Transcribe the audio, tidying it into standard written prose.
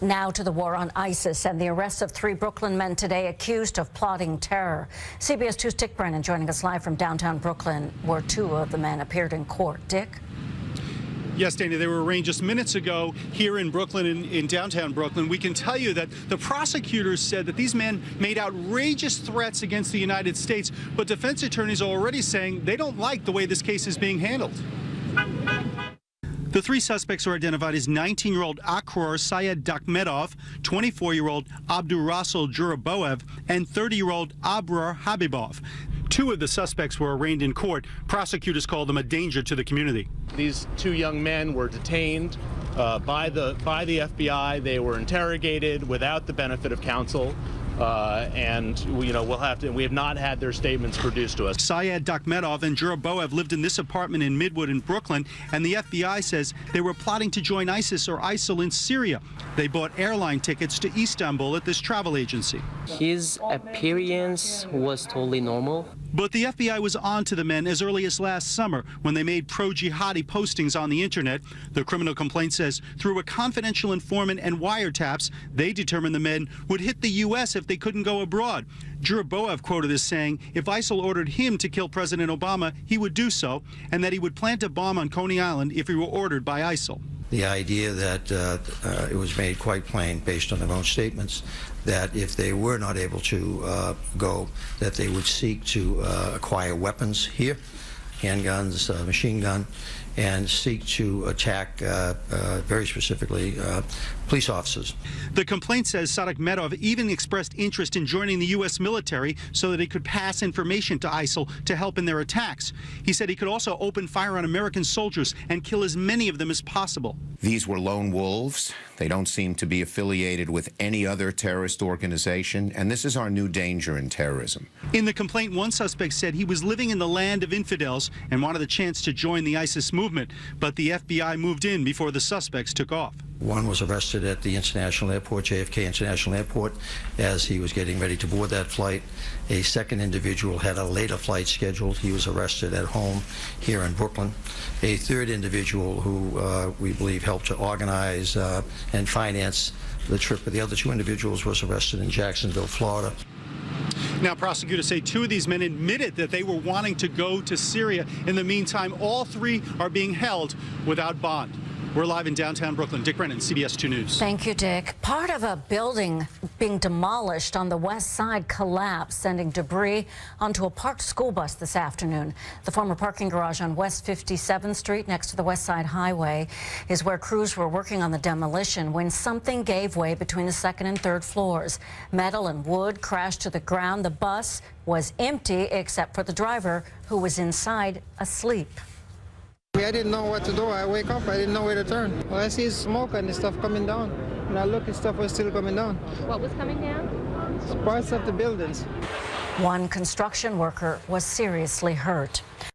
Now to the war on ISIS and the arrest of 3 Brooklyn men today accused of plotting terror. CBS 2's Dick Brennan joining us live from downtown Brooklyn, where 2 of the men appeared in court. Dick? Yes, Dana, they were arraigned just minutes ago here in Brooklyn, in downtown Brooklyn. We can tell you that the prosecutors said that these men made outrageous threats against the United States, but defense attorneys are already saying they don't like the way this case is being handled. The 3 suspects are identified as 19-year-old Akror Syed Dakhmedov, 24-year-old Abdurrasul Juraboev, and 30-year-old Abrar Habibov. 2 of the suspects were arraigned in court. Prosecutors called them a danger to the community. These 2 young men were detained by the FBI. They were interrogated without the benefit of counsel. We have not had their statements produced to us. Syed Dakhmedov and Juraboev lived in this apartment in Midwood in Brooklyn, and the FBI says they were plotting to join ISIS or ISIL in Syria. They bought airline tickets to Istanbul at this travel agency. His appearance was totally normal. But the FBI was on to the men as early as last summer when they made pro-jihadi postings on the internet. The criminal complaint says through a confidential informant and wiretaps, they determined the men would hit the U.S. if they couldn't go abroad. Juraboev quoted as saying if ISIL ordered him to kill President Obama, he would do so, and that he would plant a bomb on Coney Island if he were ordered by ISIL. The idea that it was made quite plain, based on their own statements, that if they were not able to go, that they would seek to acquire weapons here, handguns, machine gun, and seek to attack, very specifically, police officers. The complaint says Dakhmedov even expressed interest in joining the U.S. military so that he could pass information to ISIL to help in their attacks. He said he could also open fire on American soldiers and kill as many of them as possible. These were lone wolves. They don't seem to be affiliated with any other terrorist organization, and this is our new danger in terrorism. In the complaint, one suspect said he was living in the land of infidels and wanted a chance to join the ISIS movement, but the FBI moved in before the suspects took off. One was arrested at the international airport, JFK International Airport, as he was getting ready to board that flight. A second individual had a later flight scheduled. He was arrested at home here in Brooklyn. A third individual who we believe helped to organize and finance the trip of the other 2 individuals was arrested in Jacksonville, Florida. Now, prosecutors say 2 of these men admitted that they were wanting to go to Syria. In the meantime, all 3 are being held without bond. We're live in downtown Brooklyn. Dick Brennan, CBS 2 News. Thank you, Dick. Part of a building being demolished on the west side collapsed, sending debris onto a parked school bus this afternoon. The former parking garage on West 57th Street next to the West Side Highway is where crews were working on the demolition when something gave way between the 2nd and 3rd floors. Metal and wood crashed to the ground. The bus was empty except for the driver, who was inside asleep. I didn't know what to do. I wake up, I didn't know where to turn. Well, I see smoke and the stuff coming down. When I look, the stuff was still coming down. What was coming down? Parts of the buildings. One construction worker was seriously hurt.